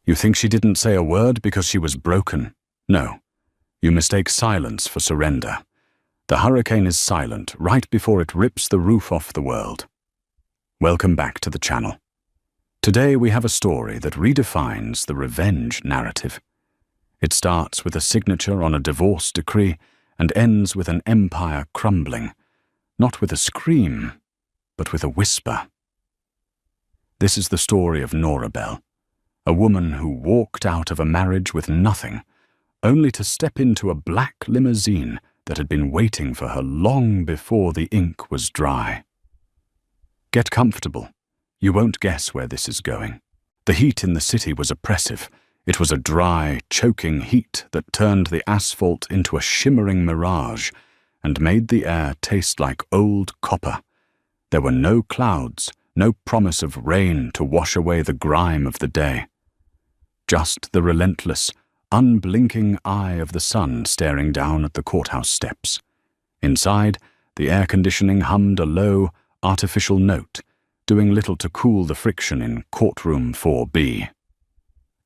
You think she didn't say a word because she was broken? No. You mistake silence for surrender. The hurricane is silent right before it rips the roof off the world. Welcome back to the channel. Today we have a story that redefines the revenge narrative. It starts with a signature on a divorce decree and ends with an empire crumbling, not with a scream, but with a whisper. This is the story of Norabel, a woman who walked out of a marriage with nothing, only to step into a black limousine that had been waiting for her long before the ink was dry. Get comfortable. You won't guess where this is going. The heat in the city was oppressive. It was a dry, choking heat that turned the asphalt into a shimmering mirage and made the air taste like old copper. There were no clouds, no promise of rain to wash away the grime of the day. Just the relentless, unblinking eye of the sun staring down at the courthouse steps. Inside, the air conditioning hummed a low, artificial note, doing little to cool the friction in courtroom 4B.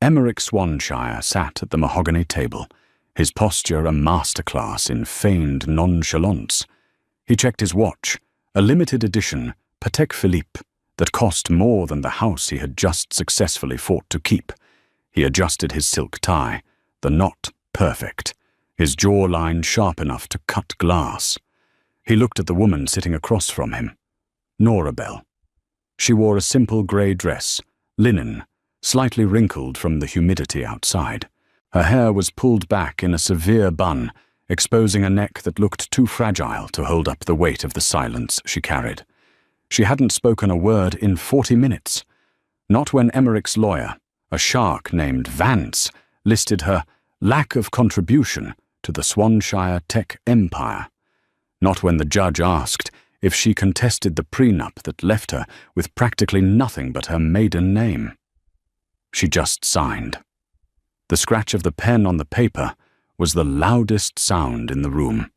Emmerich Swanshire sat at the mahogany table, his posture a masterclass in feigned nonchalance. He checked his watch, a limited edition Patek Philippe that cost more than the house he had just successfully fought to keep. He adjusted his silk tie, the knot perfect, his jawline sharp enough to cut glass. He looked at the woman sitting across from him, Norabel. She wore a simple grey dress, linen, slightly wrinkled from the humidity outside. Her hair was pulled back in a severe bun, exposing a neck that looked too fragile to hold up the weight of the silence she carried. She hadn't spoken a word in 40 minutes. Not when Emmerich's lawyer, a shark named Vance, listed her lack of contribution to the Swanshire tech empire. Not when the judge asked if she contested the prenup that left her with practically nothing but her maiden name. She just signed. The scratch of the pen on the paper was the loudest sound in the room.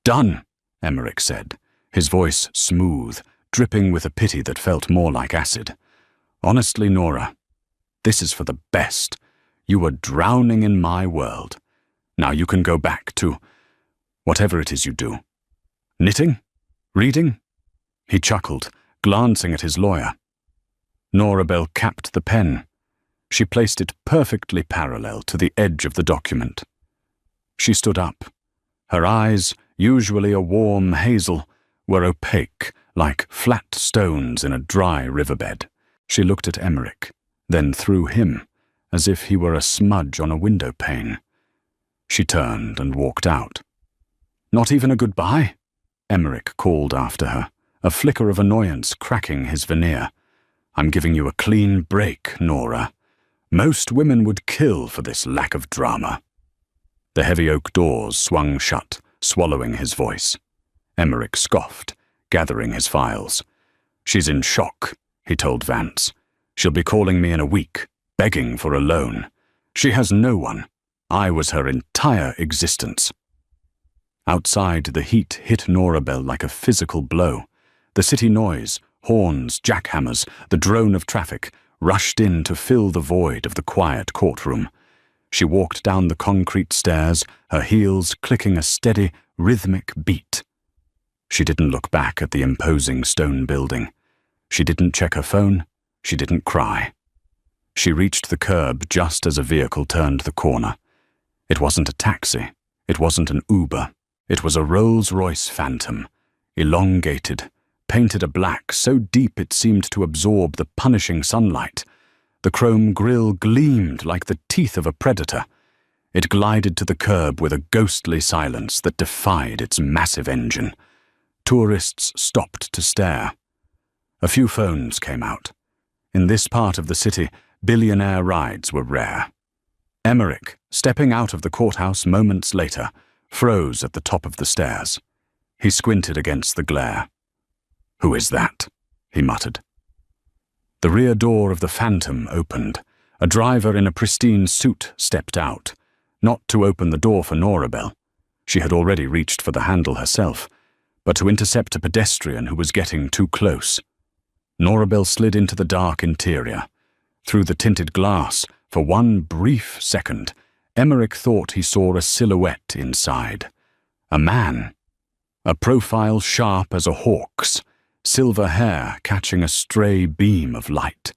"Done," Emmerich said, his voice smooth, dripping with a pity that felt more like acid. "Honestly, Nora, this is for the best. You were drowning in my world. Now you can go back to whatever it is you do. Knitting? Reading?" He chuckled, glancing at his lawyer. Norabel capped the pen. She placed it perfectly parallel to the edge of the document. She stood up. Her eyes, usually a warm hazel, were opaque, like flat stones in a dry riverbed. She looked at Emmerich, then through him, as if he were a smudge on a window pane. She turned and walked out. "Not even a goodbye?" Emmerich called after her, a flicker of annoyance cracking his veneer. "I'm giving you a clean break, Nora. Most women would kill for this lack of drama." The heavy oak doors swung shut, swallowing his voice. Emmerich scoffed, gathering his files. "She's in shock," he told Vance. "She'll be calling me in a week, begging for a loan. She has no one. I was her entire existence." Outside, the heat hit Norabel like a physical blow. The city noise, horns, jackhammers, the drone of traffic, rushed in to fill the void of the quiet courtroom. She walked down the concrete stairs, her heels clicking a steady, rhythmic beat. She didn't look back at the imposing stone building. She didn't check her phone. She didn't cry. She reached the curb just as a vehicle turned the corner. It wasn't a taxi. It wasn't an Uber. It was a Rolls-Royce Phantom, elongated, painted a black so deep it seemed to absorb the punishing sunlight. The chrome grille gleamed like the teeth of a predator. It glided to the curb with a ghostly silence that defied its massive engine. Tourists stopped to stare. A few phones came out. In this part of the city, Billionaire rides were rare. Emmerich, stepping out of the courthouse moments later, froze at the top of the stairs. He squinted against the glare. "Who is that?" he muttered. The rear door of the Phantom opened. A driver in a pristine suit stepped out, not to open the door for Norabel. She had already reached for the handle herself, but to intercept a pedestrian who was getting too close. Norabel slid into the dark interior. Through the tinted glass For one brief second, Emmerich thought he saw a silhouette inside. A man. A profile sharp as a hawk's, silver hair catching a stray beam of light.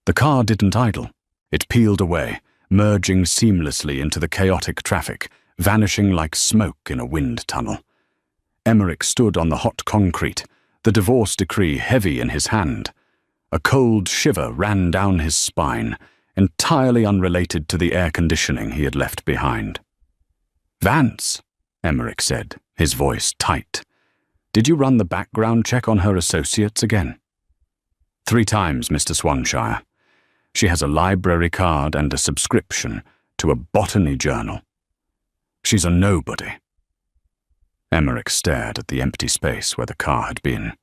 The car didn't idle. It peeled away, merging seamlessly into the chaotic traffic, vanishing like smoke in a wind tunnel. Emmerich stood on the hot concrete, the divorce decree heavy in his hand. A cold shiver ran down his spine, entirely unrelated to the air conditioning he had left behind. "Vance," Emmerich said, his voice tight. "Did you run the background check on her associates again?" "3 times, Mr. Swanshire. She has a library card and a subscription to a botany journal. She's a nobody." Emmerich stared at the empty space where the car had been.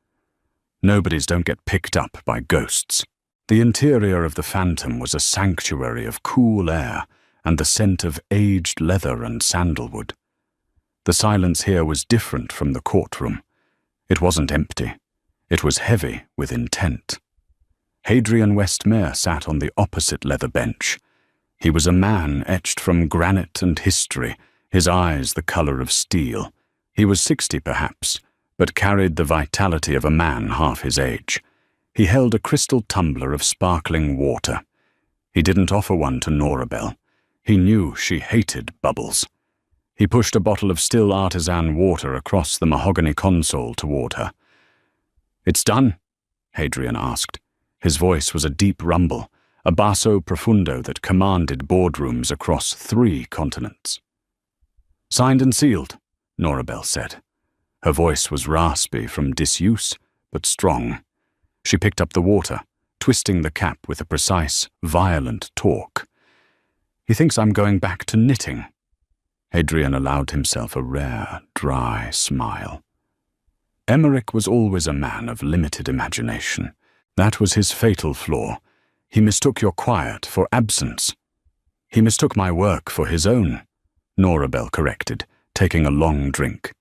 Nobodies don't get picked up by ghosts. The interior of the Phantom was a sanctuary of cool air and the scent of aged leather and sandalwood. The silence here was different from the courtroom. It wasn't empty. It was heavy with intent. Hadrian Westmere sat on the opposite leather bench. He was a man etched from granite and history, his eyes the color of steel. He was 60 perhaps, but carried the vitality of a man half his age. He held a crystal tumbler of sparkling water. He didn't offer one to Norabel. He knew she hated bubbles. He pushed a bottle of still artisan water across the mahogany console toward her. "It's done?" Hadrian asked. His voice was a deep rumble, a basso profundo that commanded boardrooms across 3 continents. "Signed and sealed," Norabel said. Her voice was raspy from disuse, but strong. She picked up the water, twisting the cap with a precise, violent torque. "He thinks I'm going back to knitting." Hadrian allowed himself a rare, dry smile. Emmerich was always a man of limited imagination. That was his fatal flaw. He mistook your quiet for absence. "He mistook my work for his own," Norabel corrected, taking a long drink.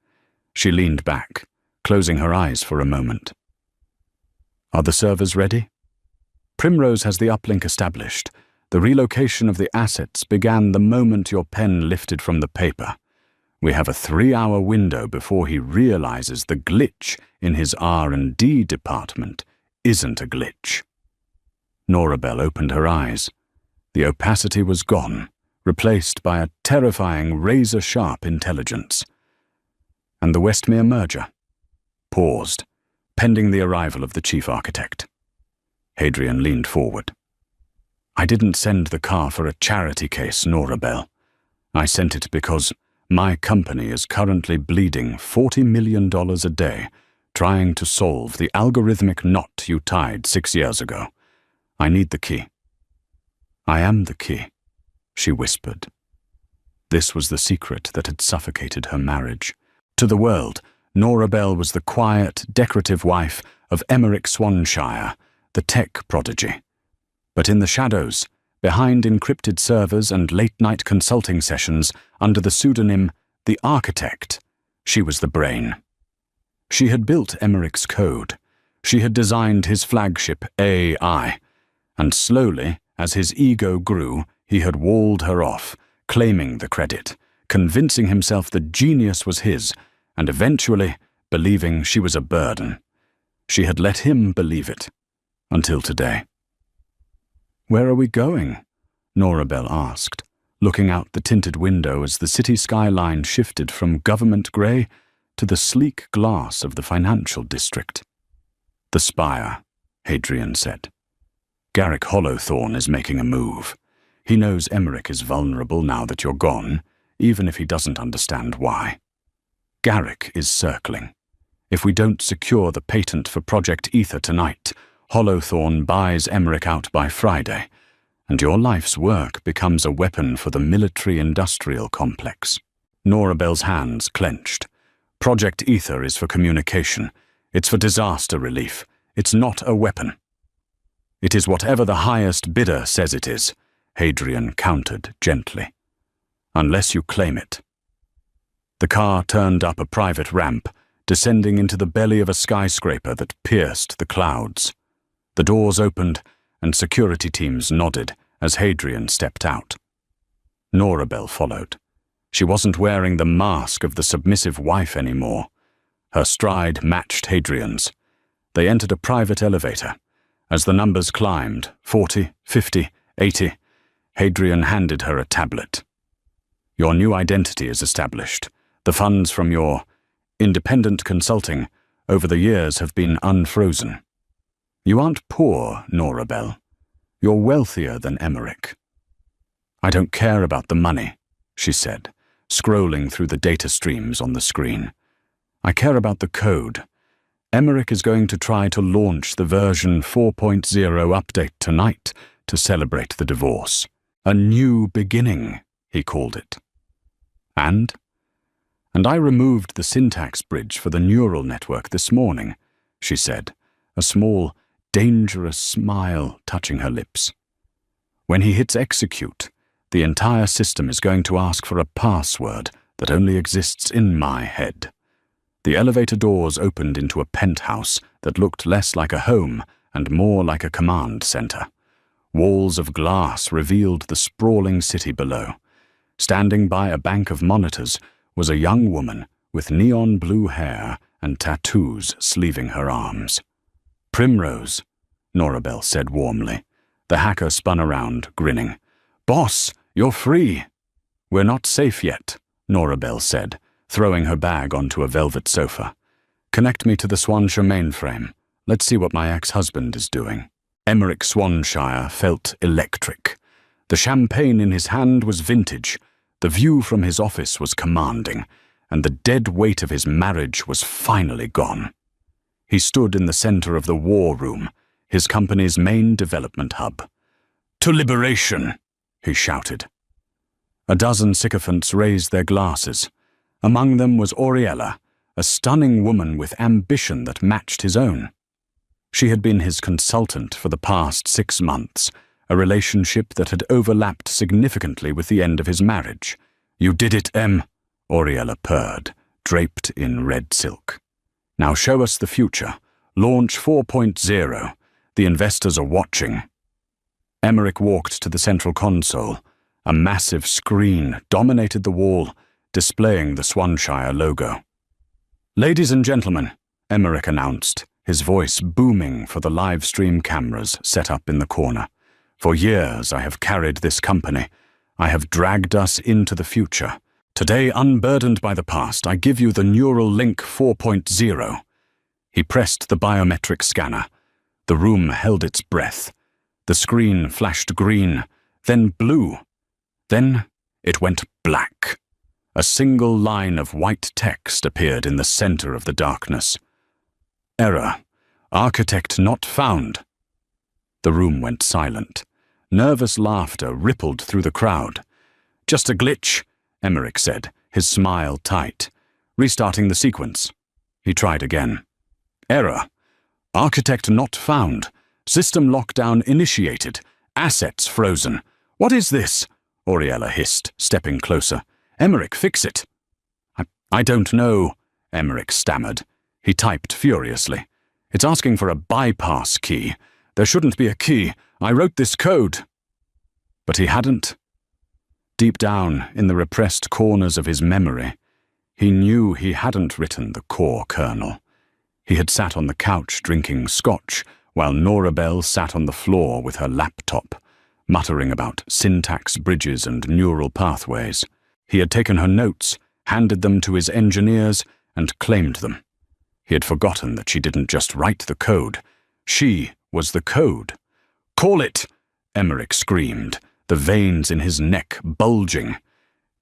She leaned back, closing her eyes for a moment. "Are the servers ready?" "Primrose has the uplink established. The relocation of the assets began the moment your pen lifted from the paper. We have a 3-hour window before he realizes the glitch in his R&D department isn't a glitch." Norabel opened her eyes. The opacity was gone, replaced by a terrifying razor-sharp intelligence. "And the Westmere merger?" Paused, pending the arrival of the chief architect. Hadrian leaned forward. "I didn't send the car for a charity case, Norabel. I sent it because my company is currently bleeding $40 million a day trying to solve the algorithmic knot you tied 6 years ago. I need the key." "I am the key," she whispered. This was the secret that had suffocated her marriage. To the world, Norabel was the quiet, decorative wife of Emmerich Swanshire, the tech prodigy. But in the shadows, behind encrypted servers and late-night consulting sessions under the pseudonym The Architect, she was the brain. She had built Emmerich's code. She had designed his flagship AI. And slowly, as his ego grew, he had walled her off, claiming the credit, convincing himself the genius was his, and eventually believing she was a burden. She had let him believe it, until today. "Where are we going?" Norabel asked, looking out the tinted window as the city skyline shifted from government grey to the sleek glass of the financial district. "The Spire," Hadrian said. "Garrick Hollowthorne is making a move. He knows Emmerich is vulnerable now that you're gone, even if he doesn't understand why. Garrick is circling. If we don't secure the patent for Project Ether tonight, Hollowthorne buys Emmerich out by Friday, and your life's work becomes a weapon for the military-industrial complex." Norabel's hands clenched. "Project Ether is for communication. It's for disaster relief. It's not a weapon." "It is whatever the highest bidder says it is," Hadrian countered gently. "Unless you claim it." The car turned up a private ramp, descending into the belly of a skyscraper that pierced the clouds. The doors opened, and security teams nodded as Hadrian stepped out. Norabel followed. She wasn't wearing the mask of the submissive wife anymore. Her stride matched Hadrian's. They entered a private elevator. As the numbers climbed, 40, 50, 80, Hadrian handed her a tablet. Your new identity is established. The funds from your independent consulting over the years have been unfrozen. You aren't poor, Norabel. You're wealthier than Emmerich. I don't care about the money, she said, scrolling through the data streams on the screen. I care about the code. Emmerich is going to try to launch the version 4.0 update tonight to celebrate the divorce. A new beginning, he called it. And I removed the syntax bridge for the neural network this morning, she said, a small, dangerous smile touching her lips. When he hits execute, the entire system is going to ask for a password that only exists in my head. The elevator doors opened into a penthouse that looked less like a home and more like a command center. Walls of glass revealed the sprawling city below. Standing by a bank of monitors was a young woman with neon blue hair and tattoos sleeving her arms. Primrose, Norabel said warmly. The hacker spun around, grinning. Boss, you're free. We're not safe yet, Norabel said, throwing her bag onto a velvet sofa. Connect me to the Swanshire mainframe. Let's see what my ex-husband is doing. Emmerich Swanshire felt electric. The champagne in his hand was vintage. The view from his office was commanding, and the dead weight of his marriage was finally gone. He stood in the center of the war room, his company's main development hub. To liberation, he shouted. A dozen sycophants raised their glasses. Among them was Auriella, a stunning woman with ambition that matched his own. She had been his consultant for the past 6 months, a relationship that had overlapped significantly with the end of his marriage. You did it, Em, Auriella purred, draped in red silk. Now show us the future. Launch 4.0. The investors are watching. Emmerich walked to the central console. A massive screen dominated the wall, displaying the Swanshire logo. Ladies and gentlemen, Emmerich announced, his voice booming for the live stream cameras set up in the corner. For years I have carried this company. I have dragged us into the future. Today, unburdened by the past, I give you the Neural Link 4.0. He pressed the biometric scanner. The room held its breath. The screen flashed green, then blue. Then it went black. A single line of white text appeared in the center of the darkness. Error. Architect not found. The room went silent. Nervous laughter rippled through the crowd. Just a glitch, Emmerich said, his smile tight. Restarting the sequence. He tried again. Error. Architect not found. System lockdown initiated. Assets frozen. What is this? Auriella hissed, stepping closer. Emmerich, fix it. I don't know, Emmerich stammered. He typed furiously. It's asking for a bypass key. There shouldn't be a key. I wrote this code. But he hadn't. Deep down, in the repressed corners of his memory, he knew he hadn't written the core kernel. He had sat on the couch drinking scotch, while Norabel sat on the floor with her laptop, muttering about syntax bridges and neural pathways. He had taken her notes, handed them to his engineers, and claimed them. He had forgotten that she didn't just write the code. She was the code. Call it, Emmerich screamed, the veins in his neck bulging.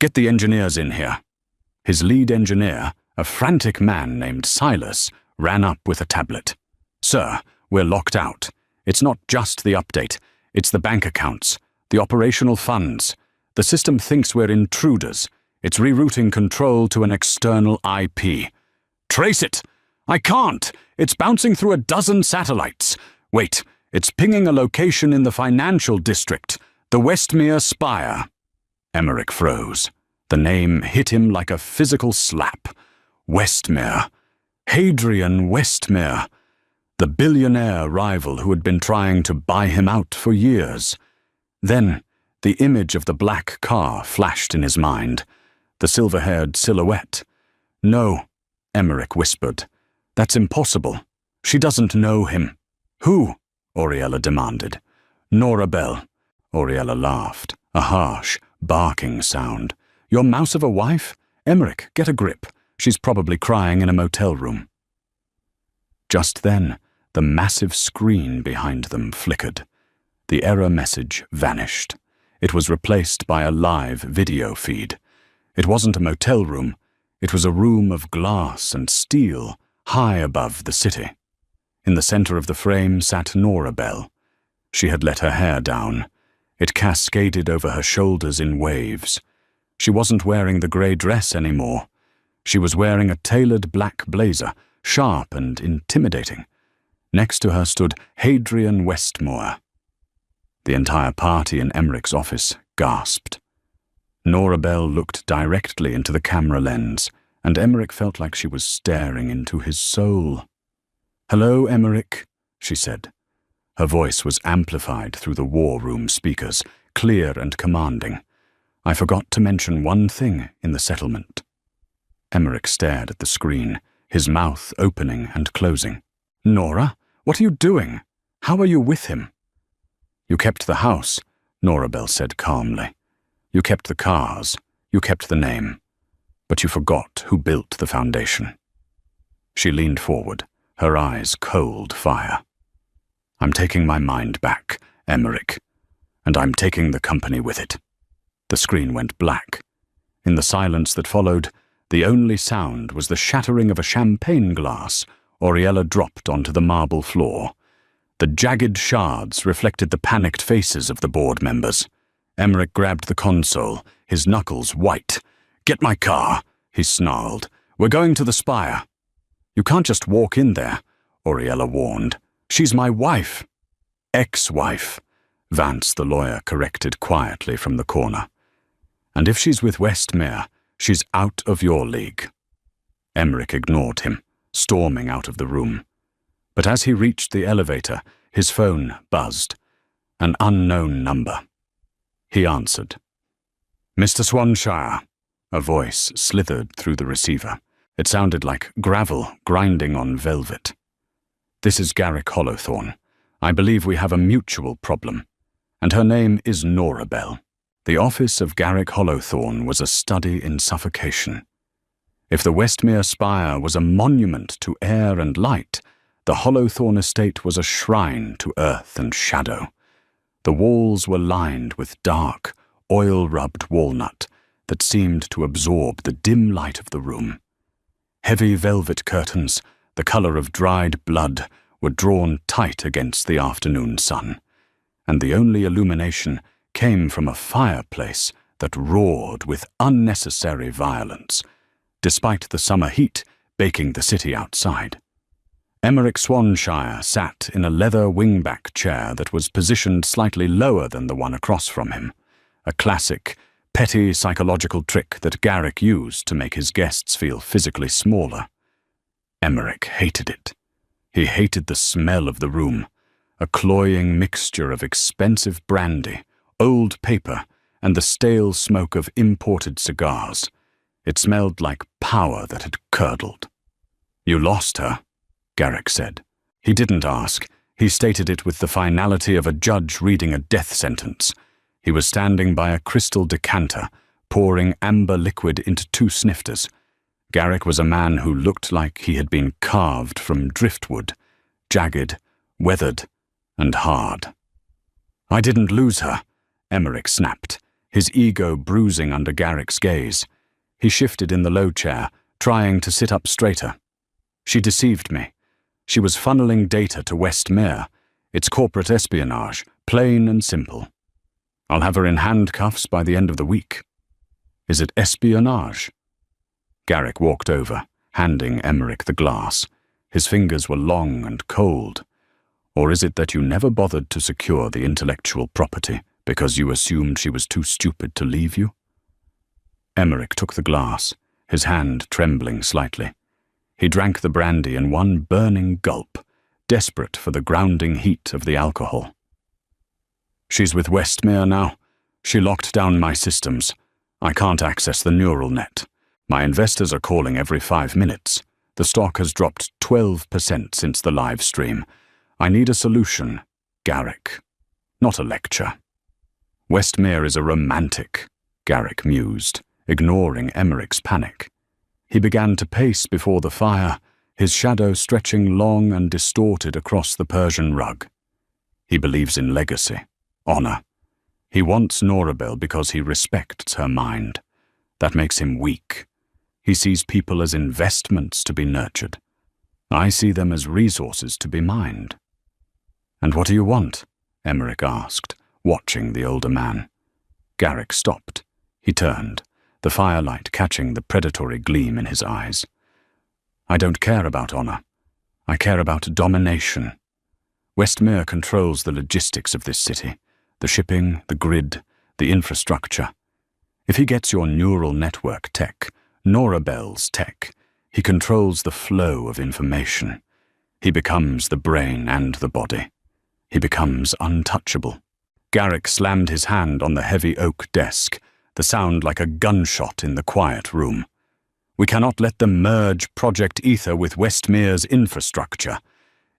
Get the engineers in here. His lead engineer, a frantic man named Silas, ran up with a tablet. Sir, we're locked out. It's not just the update. It's the bank accounts, the operational funds. The system thinks we're intruders. It's rerouting control to an external IP. Trace it! I can't! It's bouncing through a dozen satellites. Wait, it's pinging a location in the financial district, the Westmere Spire. Emmerich froze. The name hit him like a physical slap. Westmere. Hadrian Westmere. The billionaire rival who had been trying to buy him out for years. Then, the image of the black car flashed in his mind, the silver-haired silhouette. "No," Emmerich whispered. "That's impossible. She doesn't know him." "Who?" Oriella demanded. "Nora Bell." Oriella laughed, a harsh, barking sound. "Your mouse of a wife? Emmerich, get a grip. She's probably crying in a motel room." Just then, the massive screen behind them flickered. The error message vanished. It was replaced by a live video feed. It wasn't a motel room. It was a room of glass and steel, high above the city. In the center of the frame sat Nora Bell. She had let her hair down. It cascaded over her shoulders in waves. She wasn't wearing the grey dress anymore. She was wearing a tailored black blazer, sharp and intimidating. Next to her stood Hadrian Westmore. The entire party in Emmerich's office gasped. Nora Bell looked directly into the camera lens, and Emmerich felt like she was staring into his soul. "Hello, Emmerich," she said. Her voice was amplified through the war room speakers, clear and commanding. "I forgot to mention one thing in the settlement." Emmerich stared at the screen, his mouth opening and closing. "Nora, what are you doing? How are you with him?" "You kept the house," Nora Bell said calmly. "You kept the cars. You kept the name. But you forgot who built the foundation." She leaned forward, her eyes cold fire. "I'm taking my mind back, Emmerich, and I'm taking the company with it." The screen went black. In the silence that followed, the only sound was the shattering of a champagne glass Oriella dropped onto the marble floor. The jagged shards reflected the panicked faces of the board members. Emmerich grabbed the console, his knuckles white. "Get my car," he snarled. "We're going to the Spire." "You can't just walk in there," Oriella warned. "She's my wife." "Ex-wife," Vance the lawyer corrected quietly from the corner. "And if she's with Westmere, she's out of your league." Emmerich ignored him, storming out of the room. But as he reached the elevator, his phone buzzed. An unknown number. He answered. "Mr. Swanshire." A voice slithered through the receiver. It sounded like gravel grinding on velvet. "This is Garrick Hollowthorne. I believe we have a mutual problem. And her name is Nora Bell." The office of Garrick Hollowthorne was a study in suffocation. If the Westmere Spire was a monument to air and light, the Hollowthorne estate was a shrine to earth and shadow. The walls were lined with dark, oil-rubbed walnut that seemed to absorb the dim light of the room. Heavy velvet curtains, the color of dried blood, were drawn tight against the afternoon sun, and the only illumination came from a fireplace that roared with unnecessary violence, despite the summer heat baking the city outside. Emmerich Swanshire sat in a leather wingback chair that was positioned slightly lower than the one across from him, a classic, petty psychological trick that Garrick used to make his guests feel physically smaller. Emmerich hated it. He hated the smell of the room, a cloying mixture of expensive brandy, old paper, and the stale smoke of imported cigars. It smelled like power that had curdled. "You lost her," Garrick said. He didn't ask. He stated it with the finality of a judge reading a death sentence. He was standing by a crystal decanter, pouring amber liquid into 2 snifters. Garrick was a man who looked like he had been carved from driftwood, jagged, weathered, and hard. "I didn't lose her," Emmerich snapped, his ego bruising under Garrick's gaze. He shifted in the low chair, trying to sit up straighter. "She deceived me. She was funneling data to Westmere. It's corporate espionage, plain and simple. I'll have her in handcuffs by the end of the week." "Is it espionage?" Garrick walked over, handing Emmerich the glass. His fingers were long and cold. "Or is it that you never bothered to secure the intellectual property because you assumed she was too stupid to leave you?" Emmerich took the glass, his hand trembling slightly. He drank the brandy in one burning gulp, desperate for the grounding heat of the alcohol. She's with Westmere now. She locked down my systems. I can't access the neural net. My investors are calling every 5 minutes. The stock has dropped 12% since the live stream. I need a solution, Garrick. Not a lecture. Westmere is a romantic, Garrick mused, ignoring Emmerich's panic. He began to pace before the fire, his shadow stretching long and distorted across the Persian rug. He believes in legacy, honor. He wants Norabel because he respects her mind. That makes him weak. He sees people as investments to be nurtured. I see them as resources to be mined. "And what do you want?" Emmerich asked, watching the older man. Garrick stopped. He turned, the firelight catching the predatory gleam in his eyes. "I don't care about honor. I care about domination. Westmere controls the logistics of this city, the shipping, the grid, the infrastructure. If he gets your neural network tech, Norabel's tech, he controls the flow of information. He becomes the brain and the body. He becomes untouchable." Garrick slammed his hand on the heavy oak desk, the sound like a gunshot in the quiet room. "We cannot let them merge Project Ether with Westmere's infrastructure.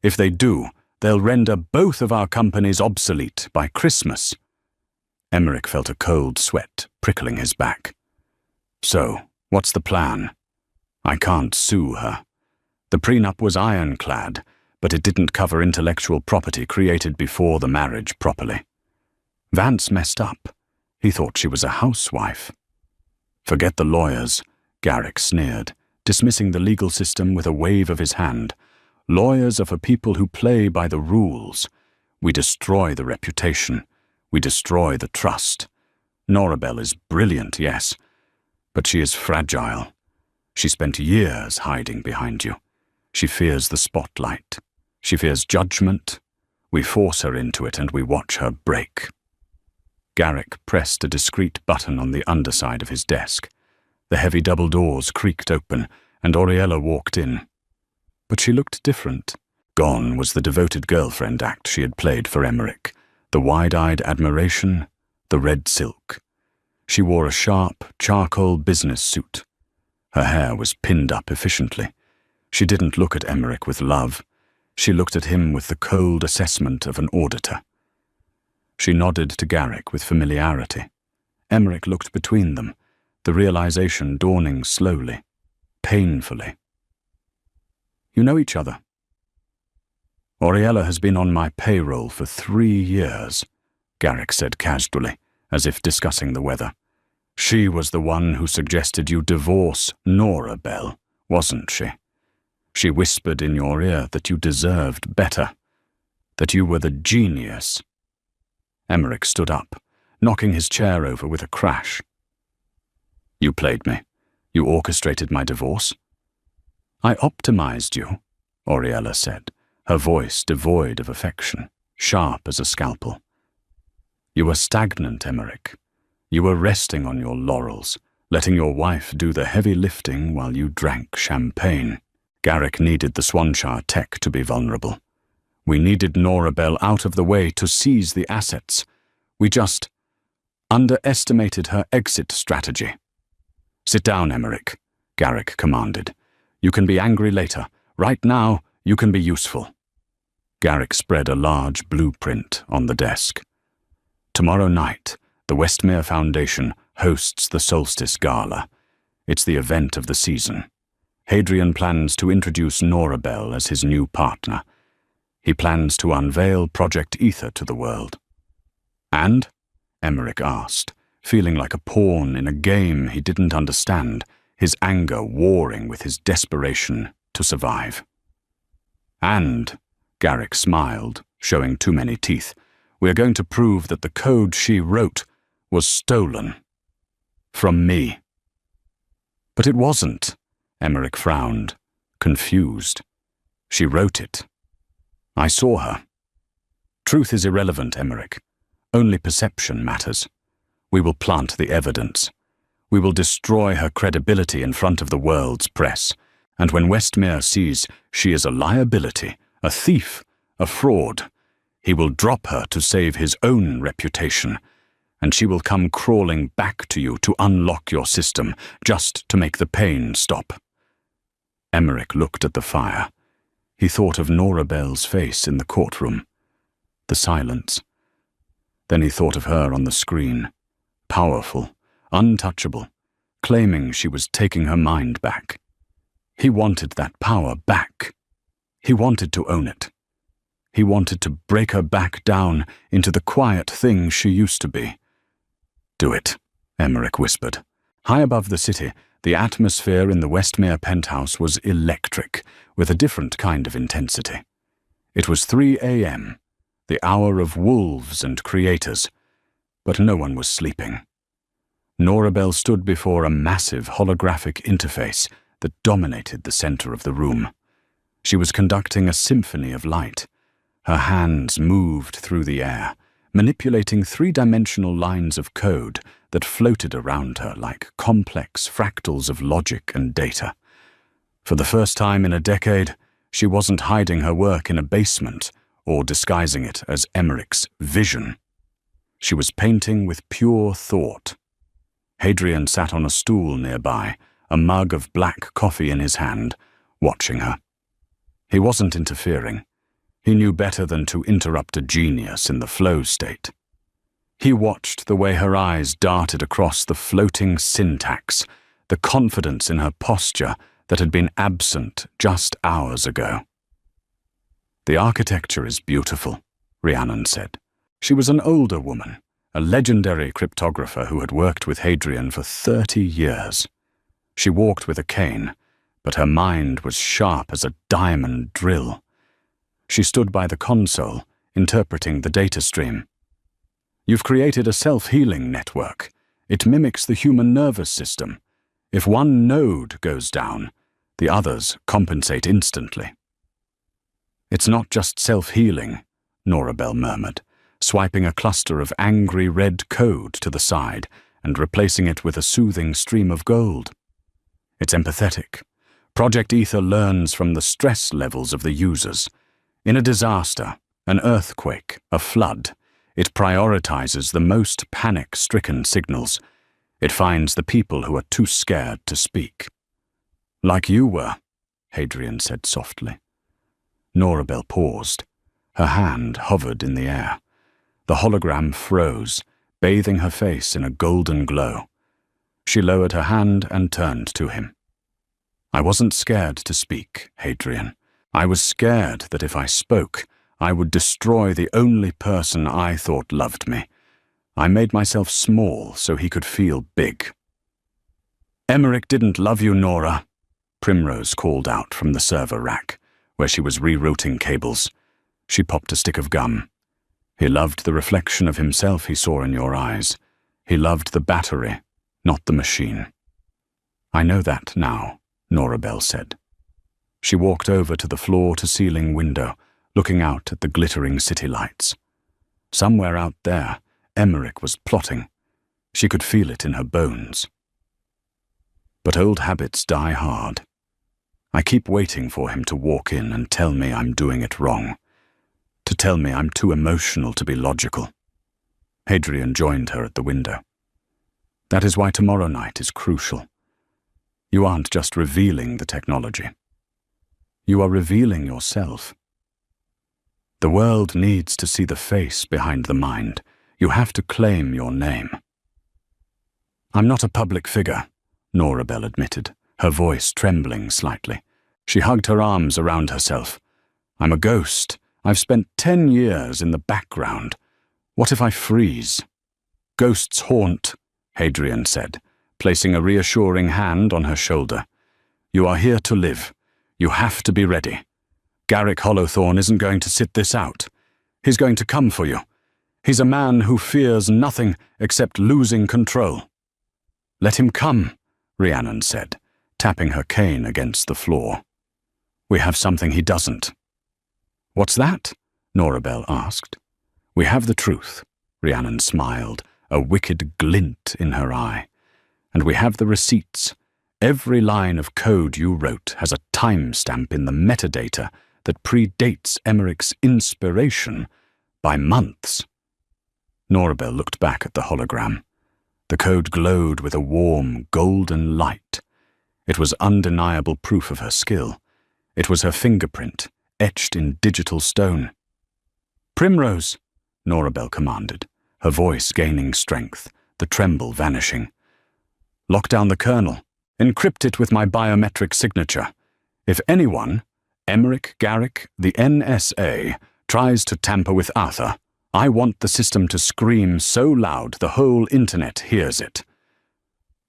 If they do, they'll render both of our companies obsolete by Christmas." Emmerich felt a cold sweat prickling his back. "So, what's the plan?" "I can't sue her. The prenup was ironclad, but it didn't cover intellectual property created before the marriage properly. Vance messed up. He thought she was a housewife." "Forget the lawyers," Garrick sneered, dismissing the legal system with a wave of his hand. "Lawyers are for people who play by the rules. We destroy the reputation. We destroy the trust. Norabel is brilliant, yes, but she is fragile. She spent years hiding behind you. She fears the spotlight. She fears judgment. We force her into it and we watch her break." Garrick pressed a discreet button on the underside of his desk. The heavy double doors creaked open, and Oriella walked in. But she looked different. Gone was the devoted girlfriend act she had played for Emmerich, the wide-eyed admiration, the red silk. She wore a sharp, charcoal business suit. Her hair was pinned up efficiently. She didn't look at Emmerich with love. She looked at him with the cold assessment of an auditor. She nodded to Garrick with familiarity. Emmerich looked between them, the realization dawning slowly, painfully. "You know each other?" "Oriella has been on my payroll for 3 years, Garrick said casually, as if discussing the weather. "She was the one who suggested you divorce Norabel, wasn't she? She whispered in your ear that you deserved better, that you were the genius." Emmerich stood up, knocking his chair over with a crash. "You played me. You orchestrated my divorce." "I optimized you," Oriella said, her voice devoid of affection, sharp as a scalpel. "You were stagnant, Emmerich. You were resting on your laurels, letting your wife do the heavy lifting while you drank champagne." Garrick needed the Swanshire tech to be vulnerable. "We needed Norabel out of the way to seize the assets. We just underestimated her exit strategy." "Sit down, Emmerich," Garrick commanded. "You can be angry later. Right now, you can be useful." Garrick spread a large blueprint on the desk. "Tomorrow night, the Westmere Foundation hosts the Solstice Gala. It's the event of the season. Hadrian plans to introduce Norabel as his new partner. He plans to unveil Project Ether to the world." "And?" Emmerich asked, feeling like a pawn in a game he didn't understand, his anger warring with his desperation to survive. "And," Garrick smiled, showing too many teeth, "we're going to prove that the code she wrote was stolen. From me." "But it wasn't," Emmerich frowned, confused. "She wrote it. I saw her." "Truth is irrelevant, Emmerich. Only perception matters. We will plant the evidence. We will destroy her credibility in front of the world's press. And when Westmere sees she is a liability, a thief, a fraud, He will drop her to save his own reputation, and she will come crawling back to you to unlock your system, just to make the pain stop. Emmerich looked at the fire. He thought of Norabel's face in the courtroom. The silence. Then he thought of her on the screen, powerful, untouchable, claiming she was taking her mind back. He wanted that power back. He wanted to own it. He wanted to break her back down into the quiet thing she used to be. "Do it," Emmerich whispered. High above the city, the atmosphere in the Westmere penthouse was electric, with a different kind of intensity. It was 3 a.m., the hour of wolves and creators, but no one was sleeping. Norabel stood before a massive holographic interface that dominated the center of the room. She was conducting a symphony of light. Her hands moved through the air, manipulating three-dimensional lines of code that floated around her like complex fractals of logic and data. For the first time in a decade, she wasn't hiding her work in a basement or disguising it as Emmerich's vision. She was painting with pure thought. Hadrian sat on a stool nearby, a mug of black coffee in his hand, watching her. He wasn't interfering. He knew better than to interrupt a genius in the flow state. He watched the way her eyes darted across the floating syntax, the confidence in her posture that had been absent just hours ago. "The architecture is beautiful," Rhiannon said. She was an older woman, a legendary cryptographer who had worked with Hadrian for 30 years. She walked with a cane, but her mind was sharp as a diamond drill. She stood by the console, interpreting the data stream. "You've created a self-healing network. It mimics the human nervous system. If one node goes down, the others compensate instantly." "It's not just self-healing," Norabel murmured, swiping a cluster of angry red code to the side and replacing it with a soothing stream of gold. "It's empathetic. Project Ether learns from the stress levels of the users. In a disaster, an earthquake, a flood, it prioritizes the most panic-stricken signals. It finds the people who are too scared to speak." "Like you were," Hadrian said softly. Norabel paused. Her hand hovered in the air. The hologram froze, bathing her face in a golden glow. She lowered her hand and turned to him. "I wasn't scared to speak, Hadrian. I was scared that if I spoke, I would destroy the only person I thought loved me. I made myself small so he could feel big." "Emmerich didn't love you, Nora," Primrose called out from the server rack, where she was rerouting cables. She popped a stick of gum. "He loved the reflection of himself he saw in your eyes. He loved the battery, not the machine." "I know that now," Norabel said. She walked over to the floor-to-ceiling window, looking out at the glittering city lights. Somewhere out there, Emmerich was plotting. She could feel it in her bones. But old habits die hard. I keep waiting for him to walk in and tell me I'm doing it wrong, to tell me I'm too emotional to be logical. Hadrian joined her at the window. "That is why tomorrow night is crucial. You aren't just revealing the technology. You are revealing yourself. The world needs to see the face behind the mind. You have to claim your name." "I'm not a public figure," Norabel admitted, her voice trembling slightly. She hugged her arms around herself. "I'm a ghost. I've spent 10 years in the background. What if I freeze?" "Ghosts haunt," Hadrian said, placing a reassuring hand on her shoulder. "You are here to live. You have to be ready. Garrick Hollowthorne isn't going to sit this out. He's going to come for you. He's a man who fears nothing except losing control." "Let him come," Rhiannon said, tapping her cane against the floor. "We have something he doesn't." "What's that?" Norabel asked. "We have the truth," Rhiannon smiled, a wicked glint in her eye. "And we have the receipts. Every line of code you wrote has a timestamp in the metadata that predates Emmerich's inspiration, by months. Norabel looked back at the hologram. The code glowed with a warm, golden light. It was undeniable proof of her skill. It was her fingerprint, etched in digital stone. "Primrose," Norabel commanded, her voice gaining strength, the tremble vanishing. "Lock down the kernel. Encrypt it with my biometric signature. If anyone, Emmerich, Garrick, the NSA, tries to tamper with Arthur, I want the system to scream so loud the whole internet hears it."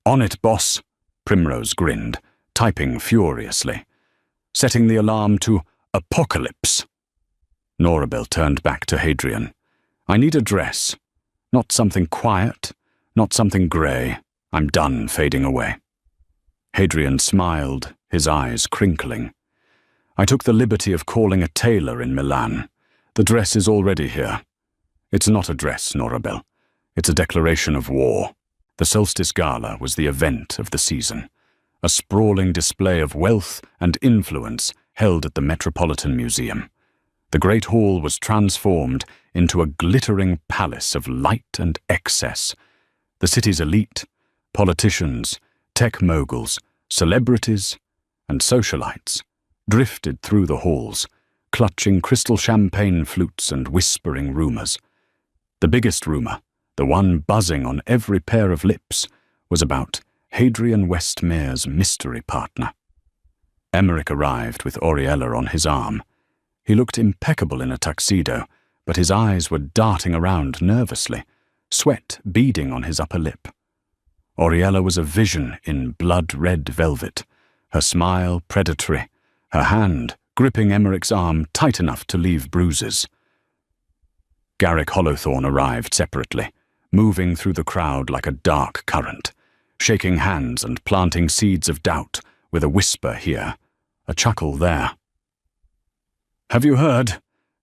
"On it, boss," Primrose grinned, typing furiously. "Setting the alarm to apocalypse." Norabel turned back to Hadrian. "I need a dress. Not something quiet, not something grey. I'm done fading away." Hadrian smiled, his eyes crinkling. "I took the liberty of calling a tailor in Milan. The dress is already here." "It's not a dress, Norabel. It's a declaration of war." The Solstice Gala was the event of the season, a sprawling display of wealth and influence held at the Metropolitan Museum. The Great Hall was transformed into a glittering palace of light and excess. The city's elite, politicians, tech moguls, celebrities, and socialites drifted through the halls, clutching crystal champagne flutes and whispering rumors. The biggest rumor, the one buzzing on every pair of lips, was about Hadrian Westmere's mystery partner. Emmerich arrived with Oriella on his arm. He looked impeccable in a tuxedo, but his eyes were darting around nervously, sweat beading on his upper lip. Oriella was a vision in blood-red velvet, her smile predatory, her hand gripping Emmerich's arm tight enough to leave bruises. Garrick Hollowthorne arrived separately, moving through the crowd like a dark current, shaking hands and planting seeds of doubt with a whisper here, a chuckle there. "Have you heard?"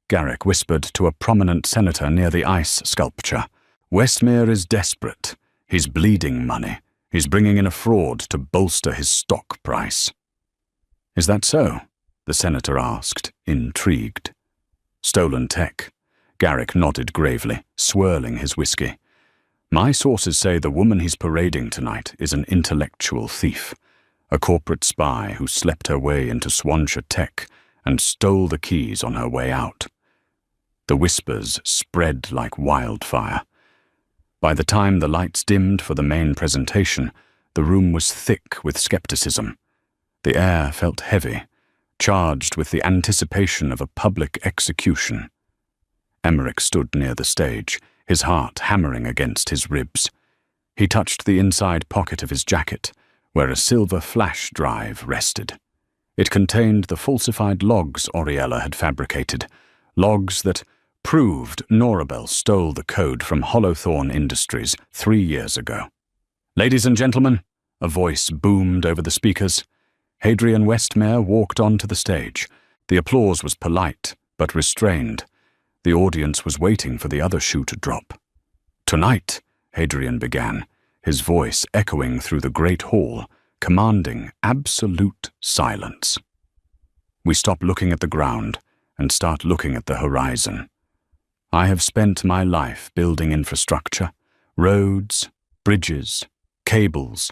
Garrick whispered to a prominent senator near the ice sculpture. "Westmere is desperate. He's bleeding money. He's bringing in a fraud to bolster his stock price." "Is that so?" the senator asked, intrigued. "Stolen tech." Garrick nodded gravely, swirling his whiskey. "My sources say the woman he's parading tonight is an intellectual thief, a corporate spy who slept her way into Swansea Tech and stole the keys on her way out." The whispers spread like wildfire. By the time the lights dimmed for the main presentation, the room was thick with skepticism. The air felt heavy, charged with the anticipation of a public execution. Emmerich stood near the stage, his heart hammering against his ribs. He touched the inside pocket of his jacket, where a silver flash drive rested. It contained the falsified logs Oriella had fabricated, logs that proved Norabel stole the code from Hollowthorne Industries 3 years ago. "Ladies and gentlemen," a voice boomed over the speakers. Hadrian Westmere walked onto the stage. The applause was polite, but restrained. The audience was waiting for the other shoe to drop. "Tonight," Hadrian began, his voice echoing through the great hall, commanding absolute silence. "We stop looking at the ground and start looking at the horizon. I have spent my life building infrastructure, roads, bridges, cables,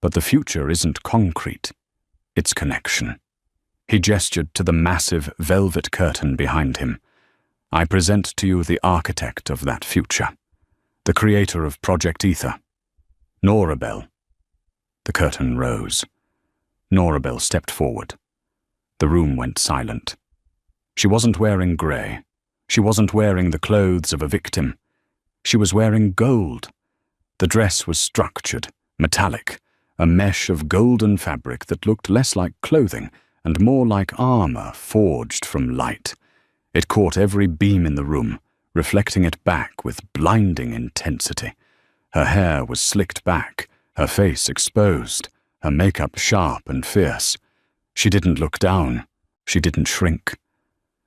but the future isn't concrete, it's connection." He gestured to the massive velvet curtain behind him. "I present to you the architect of that future, the creator of Project Ether, Norabel." The curtain rose. Norabel stepped forward. The room went silent. She wasn't wearing grey. She wasn't wearing the clothes of a victim. She was wearing gold. The dress was structured, metallic, a mesh of golden fabric that looked less like clothing and more like armor forged from light. It caught every beam in the room, reflecting it back with blinding intensity. Her hair was slicked back, her face exposed, her makeup sharp and fierce. She didn't look down. She didn't shrink.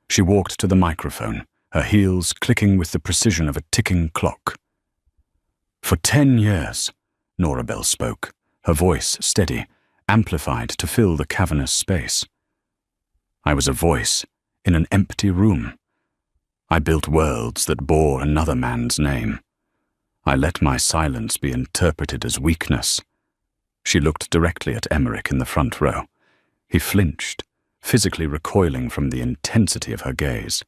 She walked to the microphone, her heels clicking with the precision of a ticking clock. "For 10 years, Norabel spoke, her voice steady, amplified to fill the cavernous space. I was a voice in an empty room. I built worlds that bore another man's name. I let my silence be interpreted as weakness. She looked directly at Emmerich in the front row. He flinched, physically recoiling from the intensity of her gaze.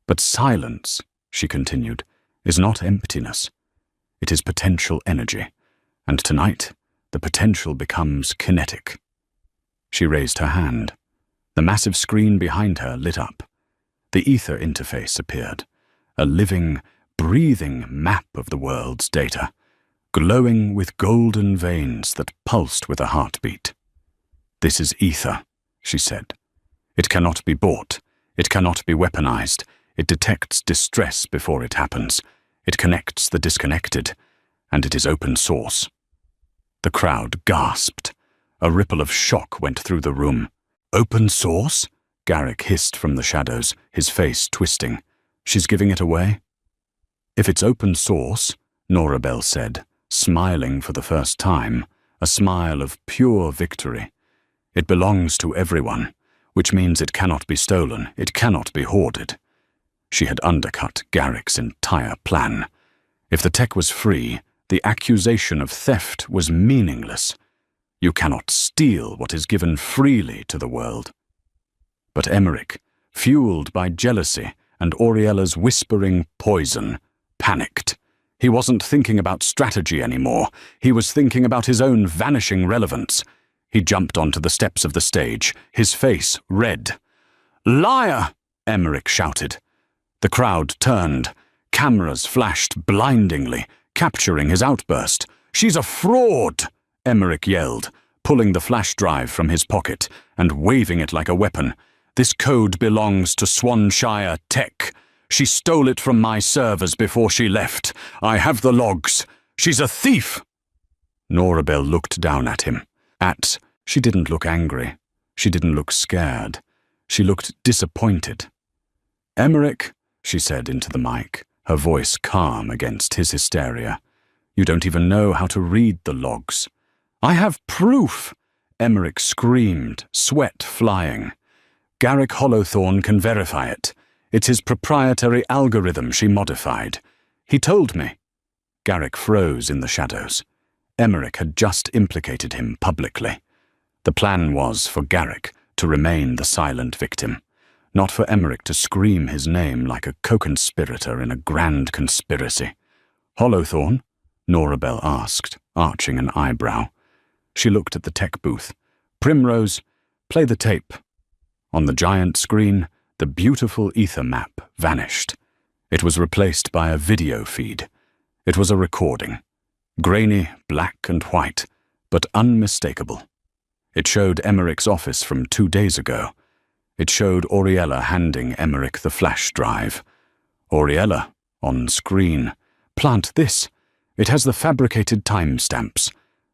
But silence, she continued, is not emptiness. It is potential energy, and tonight the potential becomes kinetic. She raised her hand. The massive screen behind her lit up. The ether interface appeared, a living, breathing map of the world's data, glowing with golden veins that pulsed with a heartbeat. "This is ether," she said. "It cannot be bought. It cannot be weaponized. It detects distress before it happens. It connects the disconnected, and it is open source." The crowd gasped. A ripple of shock went through the room. "Open source?" Garrick hissed from the shadows, his face twisting. "She's giving it away?" "If it's open source," Norabel said, smiling for the first time, a smile of pure victory, "it belongs to everyone, which means it cannot be stolen, it cannot be hoarded." She had undercut Garrick's entire plan. If the tech was free, the accusation of theft was meaningless. You cannot steal what is given freely to the world. But Emmerich, fueled by jealousy and Auriella's whispering poison, panicked. He wasn't thinking about strategy anymore. He was thinking about his own vanishing relevance. He jumped onto the steps of the stage, his face red. "Liar!" Emmerich shouted. The crowd turned. Cameras flashed blindingly, capturing his outburst. "She's a fraud!" Emmerich yelled, pulling the flash drive from his pocket and waving it like a weapon. "This code belongs to Swanshire Tech. She stole it from my servers before she left. I have the logs. She's a thief!" Norabel looked down at him. She didn't look angry. She didn't look scared. She looked disappointed. "Emmerich," she said into the mic, her voice calm against his hysteria, "you don't even know how to read the logs." "I have proof!" Emmerich screamed, sweat flying. "Garrick Hollowthorne can verify it. It's his proprietary algorithm she modified. He told me." Garrick froze in the shadows. Emmerich had just implicated him publicly. The plan was for Garrick to remain the silent victim, not for Emmerich to scream his name like a co-conspirator in a grand conspiracy. "Hollowthorne?" Norabel asked, arching an eyebrow. She looked at the tech booth. "Primrose, play the tape." On the giant screen, the beautiful ether map vanished. It was replaced by a video feed. It was a recording. Grainy, black and white, but unmistakable. It showed Emmerich's office from 2 days ago. It showed Auriella handing Emmerich the flash drive. Auriella, on screen. "Plant this. It has the fabricated timestamps.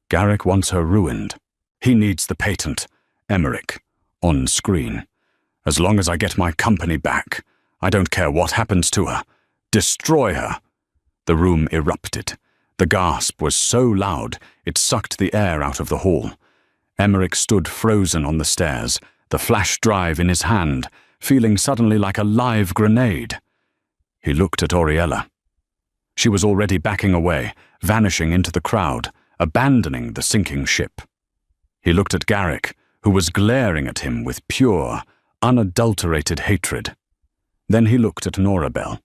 Garrick wants her ruined. He needs the patent. Emmerich, on screen. As long as I get my company back, I don't care what happens to her. Destroy her." The room erupted. The gasp was so loud it sucked the air out of the hall. Emmerich stood frozen on the stairs, the flash drive in his hand, feeling suddenly like a live grenade. He looked at Auriella. She was already backing away, vanishing into the crowd, abandoning the sinking ship. He looked at Garrick, who was glaring at him with pure, unadulterated hatred. Then he looked at Norabel.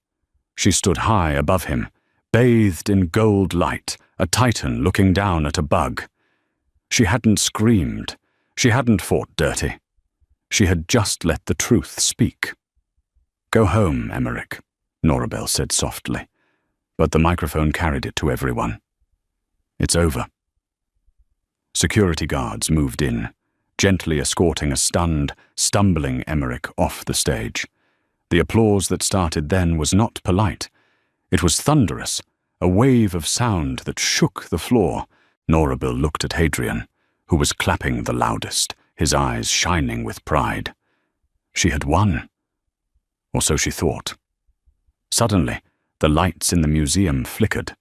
She stood high above him, bathed in gold light, a titan looking down at a bug. She hadn't screamed. She hadn't fought dirty. She had just let the truth speak. "Go home, Emmerich," Norabel said softly, but the microphone carried it to everyone. "It's over." Security guards moved in, gently escorting a stunned, stumbling Emmerich off the stage. The applause that started then was not polite. It was thunderous, a wave of sound that shook the floor. Norabel looked at Hadrian, who was clapping the loudest, his eyes shining with pride. She had won. Or so she thought. Suddenly, the lights in the museum flickered.